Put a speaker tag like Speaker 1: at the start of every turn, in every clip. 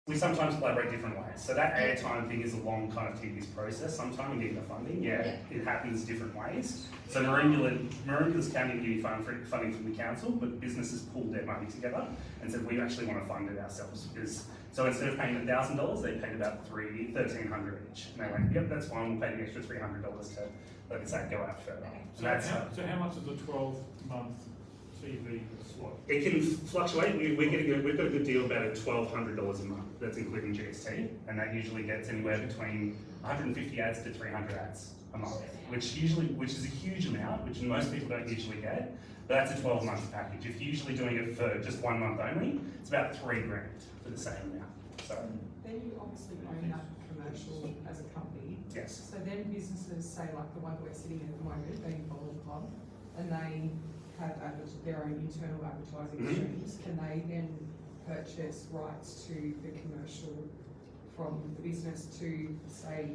Speaker 1: We sometimes collaborate different ways. So that airtime thing is a long kind of tedious process. Sometimes in getting the funding, it happens different ways. So Maroongula's county giving funding from the council, but businesses pulled their money together and said, we actually want to fund it ourselves. So instead of paying $1,000, they paid about $1,300 each. And they went, yep, that's fine, we'll pay the extra $300 to, like I say, go out further.
Speaker 2: So how much is a 12-month TV slot?
Speaker 1: It can fluctuate. We've got a good deal about $1,200 a month. That's including GST, and that usually gets anywhere between 150 ads to 300 ads a month, which is a huge amount, which most people don't usually get. But that's a 12-month package. If you're usually doing it for just 1 month only, it's about $3,000 for the same amount. So
Speaker 3: then you obviously own that commercial as a company.
Speaker 1: yes.
Speaker 3: So then businesses, say like the one that we're sitting in at the moment, being Bowling Club, and they have their own internal advertising streams, can they then purchase rights to the commercial from the business to say?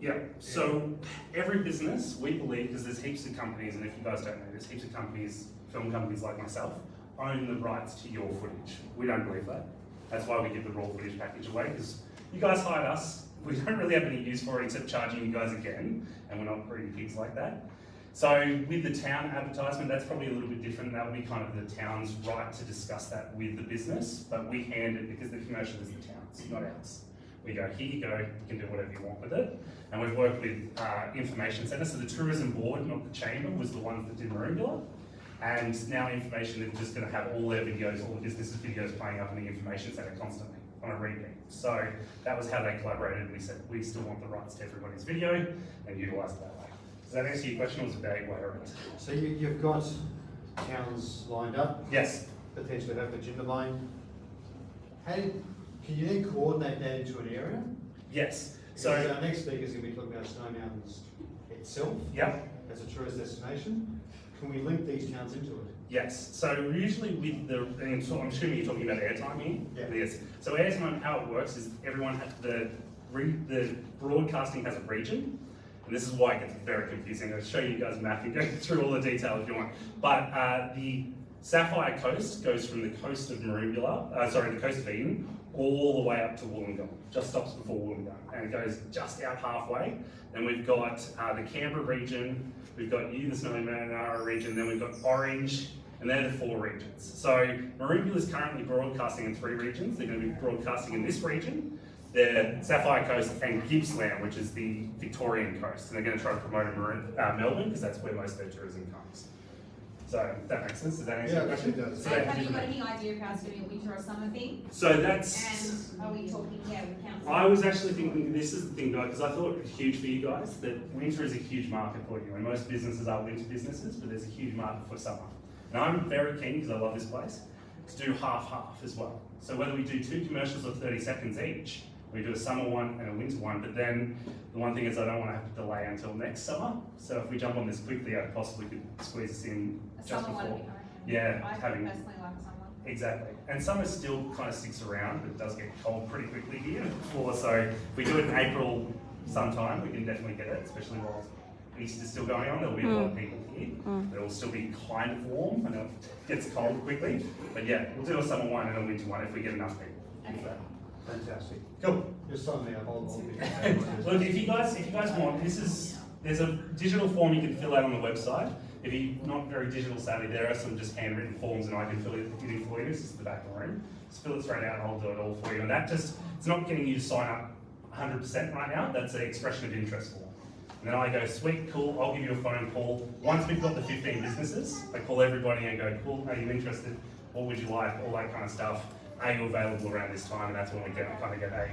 Speaker 1: Yeah, so every business, we believe, because there's heaps of companies, and if you guys don't know, there's heaps of companies, film companies like myself, own the rights to your footage. We don't believe that. That's why we give the raw footage package away, because you guys hired us. We don't really have any use for it except charging you guys again, and we're not greedy pigs like that. So with the town advertisement, that's probably a little bit different. That would be kind of the town's right to discuss that with the business, but we hand it because the commercial is the town's, not ours. We go, here you go, you can do whatever you want with it. And we've worked with Information Centre, so the Tourism Board, not the Chamber, was the ones that did Maroongula. And now Information is just going to have all their videos, all the businesses' videos playing up in the Information Centre constantly on a repeat. So that was how they collaborated. We said, we still want the rights to everybody's video and utilise it that way. Does that answer your question, or was it a vague way around?
Speaker 4: So you've got towns lined up?
Speaker 1: Yes.
Speaker 4: Potentially have Virginia line. Can you then coordinate that into an area?
Speaker 1: Yes.
Speaker 4: So
Speaker 1: So
Speaker 4: our next speaker is going to be talking about Snowy Mountains itself as a tourist destination. Can we link these towns into it?
Speaker 1: yes. So usually with and so I'm assuming you're talking about airtime here?
Speaker 4: Yeah.
Speaker 1: Yes. So airtime, how it works is everyone has the broadcasting has a region. And this is why it gets very confusing. I'll show you guys a map and go through all the detail if you want. But the Sapphire Coast goes from the coast of Maroongula, the coast of Eden, all the way up to Wollongong. Just stops before Wollongong, and it goes just out halfway. Then we've got the Canberra region, we've got the Snowy Marinara region, then we've got Orange, and they're the 4 regions. So Maroongula is currently broadcasting in 3 regions. They're going to be broadcasting in this region, the Sapphire Coast, and Gippsland, which is the Victorian coast. And they're going to try to promote it in Melbourne, because that's where most of their tourism comes. So that makes sense. Does that answer your question?
Speaker 4: It does.
Speaker 1: So
Speaker 5: Have you got any idea of how it's doing a winter or summer thing?
Speaker 1: So that's.
Speaker 5: And are we talking with council?
Speaker 1: I was actually thinking, this is the thing, guys, because I thought it was huge for you guys, that winter is a huge market for you, and most businesses are winter businesses, but there's a huge market for summer. And I'm very keen, because I love this place, to do half-half as well. So whether we do 2 commercials of 30 seconds each, we do a summer one and a winter one, but then the one thing is I don't want to have to delay until next summer. So if we jump on this quickly, I possibly could squeeze this in
Speaker 5: A
Speaker 1: just
Speaker 5: summer one
Speaker 1: before.
Speaker 5: would be
Speaker 1: Yeah,
Speaker 5: I
Speaker 1: having.
Speaker 5: personally like a summer one.
Speaker 1: Exactly. And summer still kind of sticks around, but it does get cold pretty quickly here before. So if we do it in April sometime, we can definitely get it, especially while Easter's still going on. There'll be a lot of people here. But it'll still be kind of warm and it gets cold quickly. But yeah, we'll do a summer one and a winter one if we get enough people.
Speaker 5: Okay.
Speaker 4: Fantastic.
Speaker 1: Cool.
Speaker 4: Just sign me up. I'll
Speaker 1: Look, if you guys want, there's a digital form you can fill out on the website. If you're not very digital savvy, there are some just handwritten forms and I can fill it in for you. It's just the back of the room. Just fill it straight out and I'll do it all for you. And it's not getting you to sign up 100% right now. That's an expression of interest form. And then I go, sweet, cool, I'll give you a phone call. Once we've got the 15 businesses, I call everybody and go, cool, are you interested? What would you like? All that kind of stuff. Are you available around this time? And that's when we get a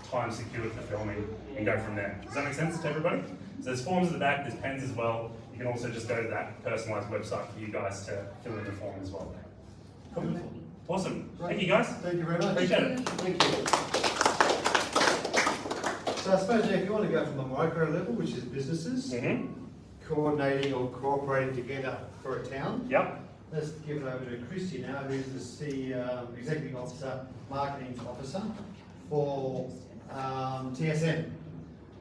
Speaker 1: time secured for filming and go from there. Does that make sense to everybody? So there's forms at the back, there's pens as well. You can also just go to that personalised website for you guys to fill in the form as well. Cool. Awesome. Thank you guys.
Speaker 4: Thank you very much.
Speaker 1: Appreciate it.
Speaker 4: Thank you. So I suppose if you want to go from the micro level, which is businesses, coordinating or cooperating together for a town,
Speaker 1: Yep.
Speaker 4: let's give it over to Christy now, who's the Executive Officer, Marketing Officer for TSN,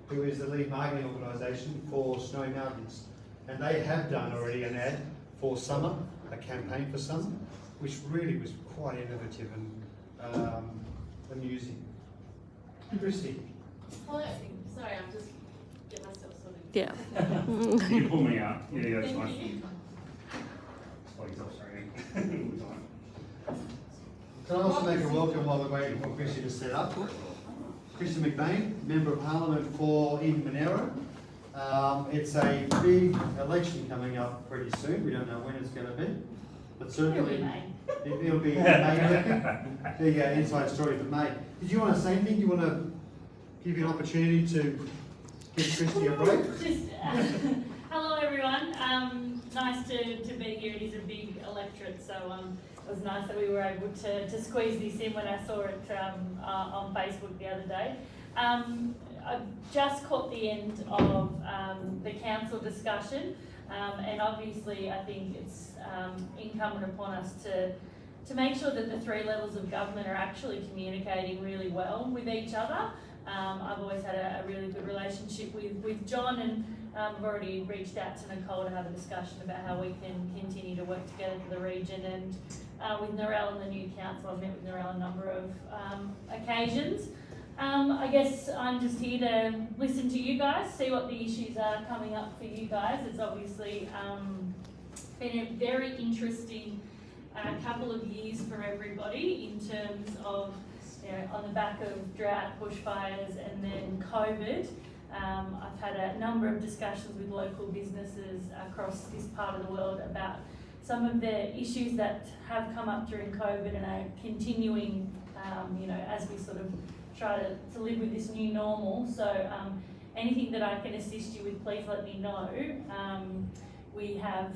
Speaker 4: who is the lead marketing organisation for Snowy Mountains. And they have done already an ad for summer, a campaign for summer, which really was quite innovative and amusing. Christy?
Speaker 6: Hello, sorry, I'm just getting myself sorted.
Speaker 7: Yeah.
Speaker 1: You can pull me out. Yeah, that's
Speaker 6: Thank
Speaker 1: fine.
Speaker 6: you.
Speaker 1: Just like yourself, sorry. All the time.
Speaker 4: Can I also make a welcome while we're waiting for Christy to set up? Christy McBain, Member of Parliament for Eden Monaro. It's a big election coming up pretty soon. We don't know when it's going to be, but certainly it'll be May. There you go, inside story for May. Did you want to say anything? Do you want to give you an opportunity to give Christy a break?
Speaker 8: Hello everyone, nice to be here. It is a big electorate, so it was nice that we were able to squeeze this in when I saw it on Facebook the other day. I just caught the end of the council discussion, and obviously I think it's incumbent upon us to make sure that the three levels of government are actually communicating really well with each other. I've always had a really good relationship with John, and I've already reached out to Nicole to have a discussion about how we can continue to work together for the region. And with Narelle and the new council, I've met with Narelle a number of occasions. I guess I'm just here to listen to you guys, see what the issues are coming up for you guys. It's obviously been a very interesting couple of years for everybody in terms of, you know, on the back of drought, bushfires, and then COVID. I've had a number of discussions with local businesses across this part of the world about some of the issues that have come up during COVID and are continuing, you know, as we sort of try to live with this new normal. So anything that I can assist you with, please let me know. We have,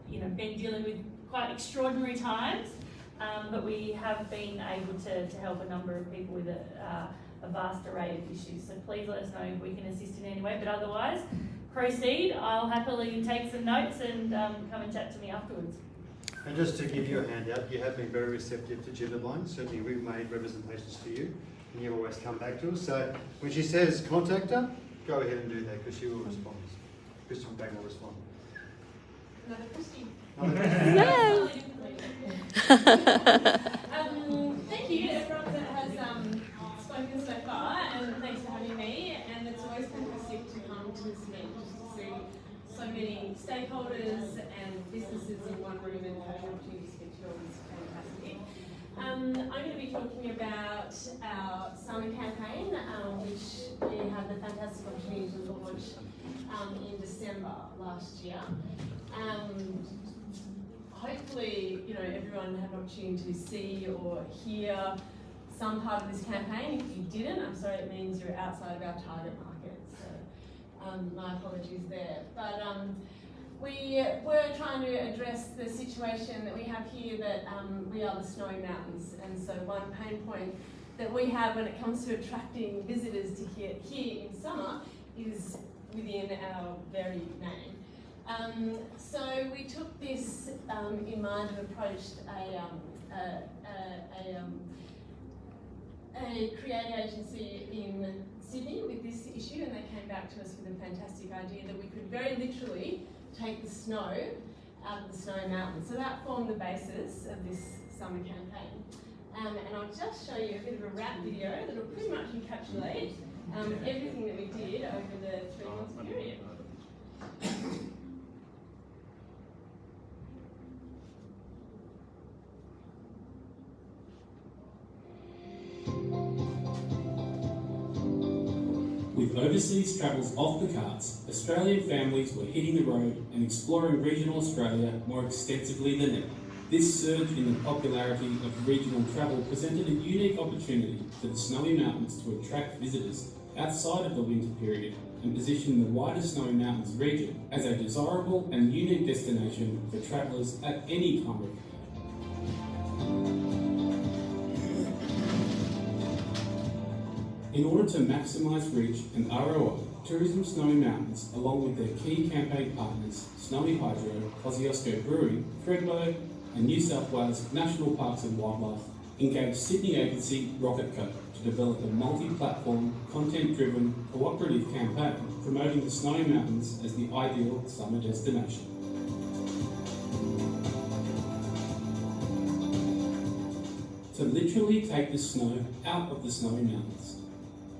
Speaker 8: you know, been dealing with quite extraordinary times, but we have been able to help a number of people with a vast array of issues. So please let us know if we can assist in any way, but otherwise, proceed. I'll happily take some notes and come and chat to me afterwards.
Speaker 4: And just to give you a handout, you have been very receptive to Gibberline. Certainly we've made representations to you, and you've always come back to us. So when she says contact her, go ahead and do that, because she will respond. Christian Bank will respond.
Speaker 6: Another Christy.
Speaker 7: Yeah.
Speaker 6: Thank you everyone that has spoken so far, and thanks for having me. And it's always fantastic to come to this event just to see so many stakeholders and businesses in one room and have the opportunity to speak to you all. Is fantastic. I'm going to be talking about our summer campaign, which we had the fantastic opportunity to launch in December last year. Hopefully, you know, everyone had an opportunity to see or hear some part of this campaign. If you didn't, I'm sorry, it means you're outside of our target market. So my apologies there. But we were trying to address the situation that we have here, that we are the Snowy Mountains. And so one pain point that we have when it comes to attracting visitors to here in summer is within our very name. So we took this in mind and approached a creative agency in Sydney with this issue, and they came back to us with a fantastic idea that we could very literally take the snow out of the Snowy Mountains. So that formed the basis of this summer campaign. And I'll just show you a bit of a wrap video that will pretty much encapsulate everything that we did over the 3 month period.
Speaker 9: With overseas travels off the cards, Australian families were hitting the road and exploring regional Australia more extensively than ever. This surge in the popularity of regional travel presented a unique opportunity for the Snowy Mountains to attract visitors outside of the winter period and position the wider Snowy Mountains region as a desirable and unique destination for travellers at any time of year. In order to maximise reach and ROI, Tourism Snowy Mountains, along with their key campaign partners, Snowy Hydro, Kosciuszko Brewing, Thredbo, and New South Wales National Parks and Wildlife, engaged Sydney agency Rocket Co to develop a multi-platform, content-driven, cooperative campaign promoting the Snowy Mountains as the ideal summer destination. to literally take the snow out of the snowy mountains.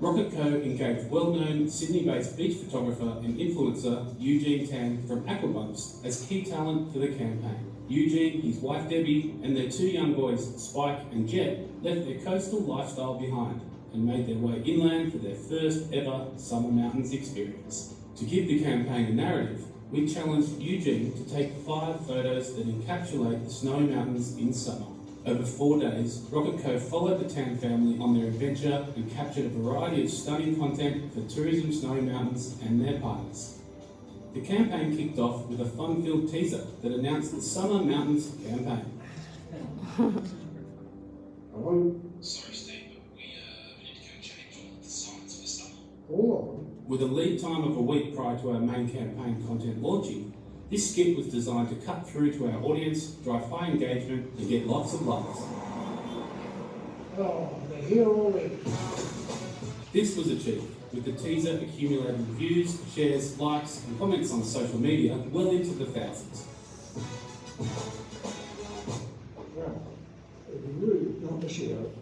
Speaker 9: Rocket Co engaged well-known Sydney-based beach photographer and influencer Eugene Tan from Aquabumps as key talent for the campaign. Eugene, his wife Debbie, and their 2 young boys, Spike and Jet, left their coastal lifestyle behind and made their way inland for their first ever summer mountains experience. To give the campaign a narrative, we challenged Eugene to take 5 photos that encapsulate the snowy mountains in summer. Over 4 days, Rocket Co followed the Tan family on their adventure and captured a variety of stunning content for Tourism Snowy Mountains and their partners. The campaign kicked off with a fun-filled teaser that announced the Summer Mountains campaign.
Speaker 7: Hello?
Speaker 9: Sorry Steve, but we need to go change all of the signs for summer.
Speaker 7: All of them?
Speaker 9: With a lead time of a week prior to our main campaign content launching, this skit was designed to cut through to our audience, drive high engagement, and get lots of likes.
Speaker 7: Oh, they're here already.
Speaker 9: This was achieved, with the teaser accumulating views, shares, likes, and comments on social media well into the thousands.
Speaker 7: Well, it'd be rude not to share it.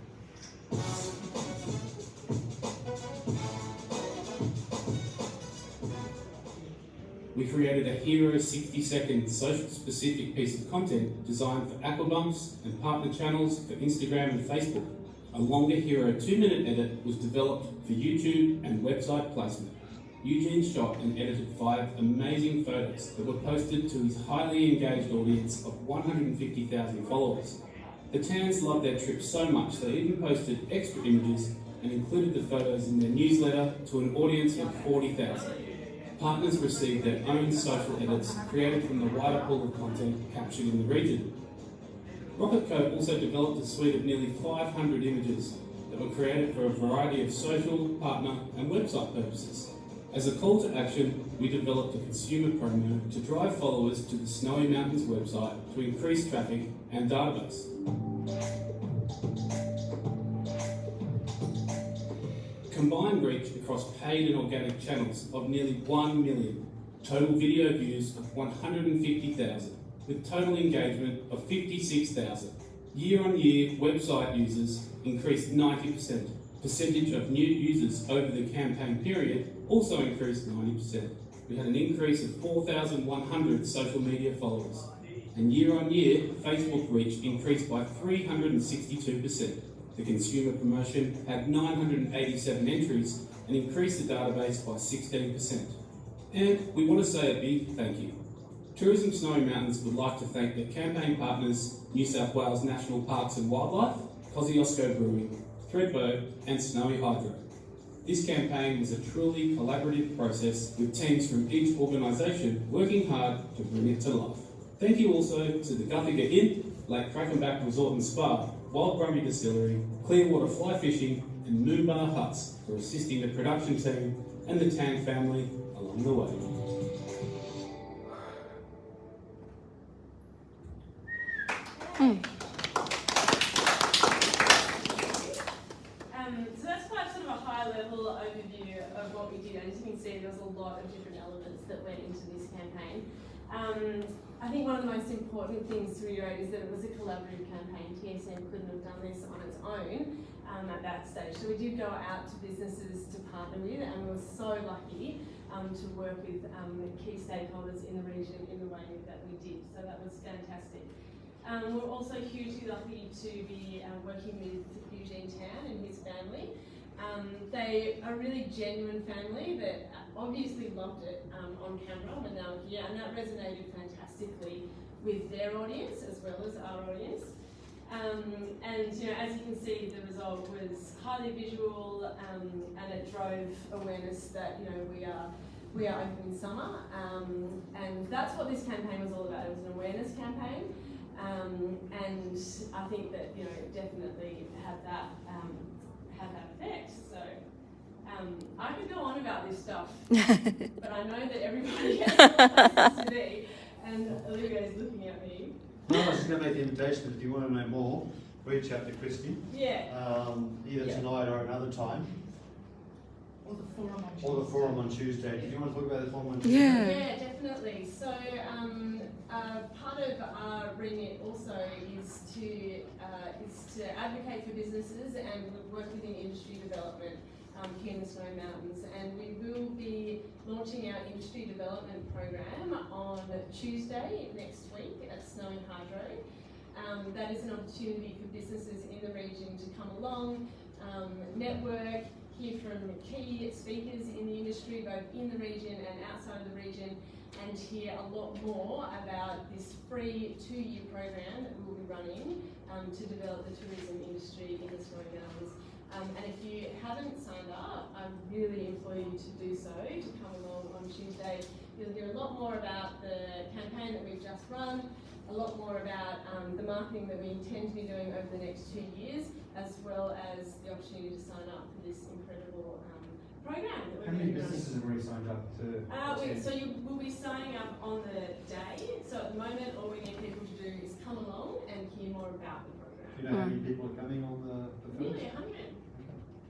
Speaker 9: We created a hero 60-second social-specific piece of content designed for Aquabumps and partner channels for Instagram and Facebook. A longer hero 2-minute edit was developed for YouTube and website placement. Eugene shot and edited 5 amazing photos that were posted to his highly engaged audience of 150,000 followers. The Tans loved their trip so much they even posted extra images and included the photos in their newsletter to an audience of 40,000. Partners received their own social edits created from the wider pool of content captured in the region. Rocket Co also developed a suite of nearly 500 images that were created for a variety of social, partner and website purposes. As a call to action, we developed a consumer promo to drive followers to the Snowy Mountains website to increase traffic and database. Combined reach across paid and organic channels of nearly 1 million, total video views of 150,000, with total engagement of 56,000. Year on year, website users increased 90%. Percentage of new users over the campaign period also increased 90%. We had an increase of 4,100 social media followers. And year on year, Facebook reach increased by 362%. The consumer promotion had 987 entries and increased the database by 16%. And we want to say a big thank you. Tourism Snowy Mountains would like to thank their campaign partners, New South Wales National Parks and Wildlife, Kosciuszko Brewing, Thredbo and Snowy Hydro. This campaign was a truly collaborative process with teams from each organisation working hard to bring it to life. Thank you also to the Guthiga Inn, Lake Krakenback Resort and Spa, Wild Brumby Distillery, Clearwater Fly Fishing and Moonbar Huts for assisting the production team and the Tan family along the way.
Speaker 6: So that's quite sort of a high-level overview of what we did. And as you can see, there was a lot of different elements that went into this campaign. I think one of the most important things to reiterate is that it was a collaborative campaign. TSM couldn't have done this on its own at that stage. So we did go out to businesses to partner with, and we were so lucky to work with key stakeholders in the region in the way that we did. So that was fantastic. We're also hugely lucky to be working with Eugene Tan and his family. They are a really genuine family that obviously loved it on camera when they were here, and that resonated fantastically with their audience as well as our audience. And you know, as you can see, the result was highly visual, and it drove awareness that we are open in summer, and that's what this campaign was all about. It was an awareness campaign. And I think that definitely had that effect. So I could go on about this stuff, but I know that everybody has places to be, and Olivia is looking at me.
Speaker 4: No, I was just going to make the invitation. If you want to know more, reach out to Christy.
Speaker 6: Yeah.
Speaker 4: Either tonight or another time.
Speaker 3: Or the forum on Tuesday.
Speaker 4: Or the forum on Tuesday. Do you want to talk about the forum on Tuesday?
Speaker 6: Yeah, definitely. So Part of our remit also is to advocate for businesses and work within industry development here in the Snowy Mountains. And we will be launching our industry development program on Tuesday next week at Snowy Hydro. That is an opportunity for businesses in the region to come along, network, hear from key speakers in the industry, both in the region and outside of the region, and hear a lot more about this free 2-year program that we'll be running to develop the tourism industry in the Snowy Mountains. And if you haven't signed up, I really implore you to do so, to come along on Tuesday. You'll hear a lot more about the campaign that we've just run, a lot more about the marketing that we intend to be doing over the next 2 years, as well as the opportunity to sign up for this incredible program that we're
Speaker 4: How many
Speaker 6: going to be running.
Speaker 4: businesses have already signed up to?
Speaker 6: So you will be signing up on the day. So at the moment, all we need people to do is come along and hear more about the program.
Speaker 4: Do you know how many people are coming on the first?
Speaker 6: Nearly 100.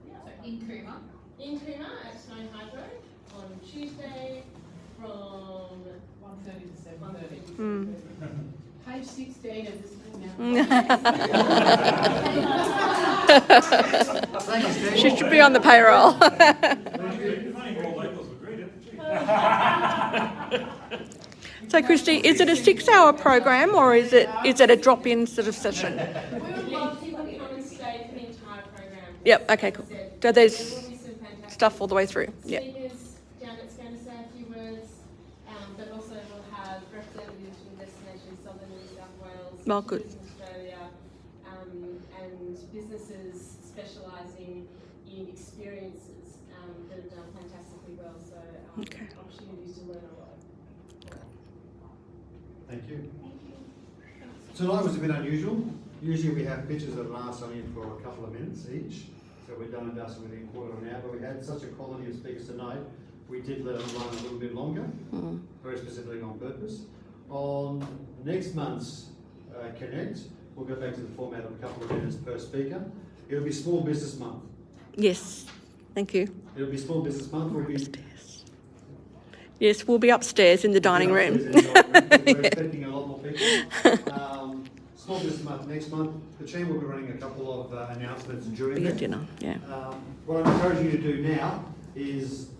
Speaker 6: Yeah.
Speaker 5: So in Cooma,
Speaker 6: In Cooma at Snowy Hydro on Tuesday from
Speaker 3: 1:30 to 7:30.
Speaker 6: 1:30 to 7:30.
Speaker 3: Page 16 of this thing
Speaker 4: Thank you, Steve.
Speaker 10: She should be on the payroll.
Speaker 2: If only more locals would read it.
Speaker 10: So, Christy, is it a 6-hour program or is it a drop-in sort of session?
Speaker 6: We would love people to come and stay for the entire program.
Speaker 10: Yep, okay, cool.
Speaker 6: As I said,
Speaker 10: So there's
Speaker 6: there will be some fantastic
Speaker 10: Stuff all the way through. Yeah.
Speaker 6: speakers. Janet's going to say a few words, but also we'll have representatives from Destination Southern New South Wales,
Speaker 10: Well, good.
Speaker 6: Tourism Australia, and businesses specialising in experiences that have done fantastically well. So
Speaker 10: Okay.
Speaker 6: opportunities to learn a lot.
Speaker 4: Thank you. Tonight was a bit unusual. Usually we have pitches that last only for a couple of minutes each, so we're done and dusted within a quarter of an hour, but we had such a quality of speakers tonight, we did let them run a little bit longer, very specifically on purpose. On next month's Connect, we'll go back to the format of a couple of minutes per speaker. It'll be Small Business Month.
Speaker 10: Yes, thank you.
Speaker 4: It'll be Small Business Month. We'll be
Speaker 10: Yes, we'll be upstairs in the dining room.
Speaker 4: We're expecting a lot more people. Small Business Month next month. The team will be running a couple of announcements during
Speaker 10: Big
Speaker 4: that.
Speaker 10: dinner, yeah.
Speaker 4: What I'm encouraging you to do now is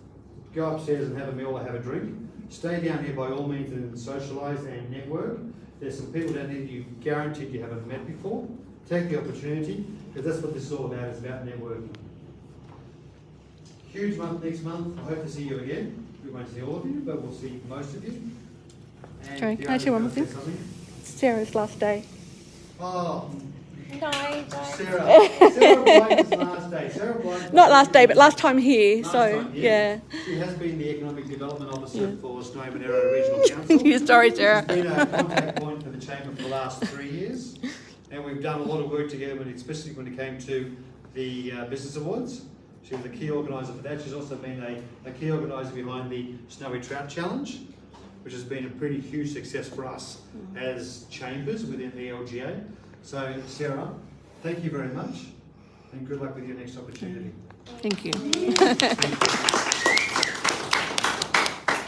Speaker 4: go upstairs and have a meal or have a drink. Stay down here by all means and socialise and network. There's some people down here you guaranteed you haven't met before. Take the opportunity, because that's what this is all about, it's about networking. Huge month next month. I hope to see you again. We won't see all of you, but we'll see most of you. And
Speaker 10: Sorry, can I say one more thing? Sarah's last day.
Speaker 4: Oh,
Speaker 10: Bye.
Speaker 4: Sarah Blyden's last day. Sarah Blyden.
Speaker 10: Not last day, but last time here,
Speaker 4: Last
Speaker 10: so,
Speaker 4: time,
Speaker 10: yeah.
Speaker 4: She has been the Economic Development Officer for Snowy Monero Regional Council.
Speaker 10: Yeah, sorry, Sarah.
Speaker 4: She's been a contact point for the Chamber for the last 3 years. And we've done a lot of work together, especially when it came to the Business Awards. She was a key organiser for that. She's also been a key organiser behind the Snowy Trout Challenge, which has been a pretty huge success for us as chambers within the LGA. So, Sarah, thank you very much, and good luck with your next opportunity.
Speaker 10: Thank you.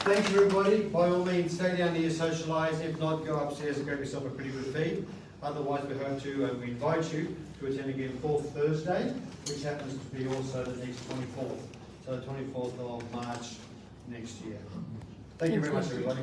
Speaker 4: Thank you, everybody. By all means, stay down here, socialise. If not, go upstairs and grab yourself a pretty good feed. Otherwise, we hope to, and we invite you to attend again 4th Thursday, which happens to be also the next 24th. So the 24th of March next year. Thank you very much, everybody.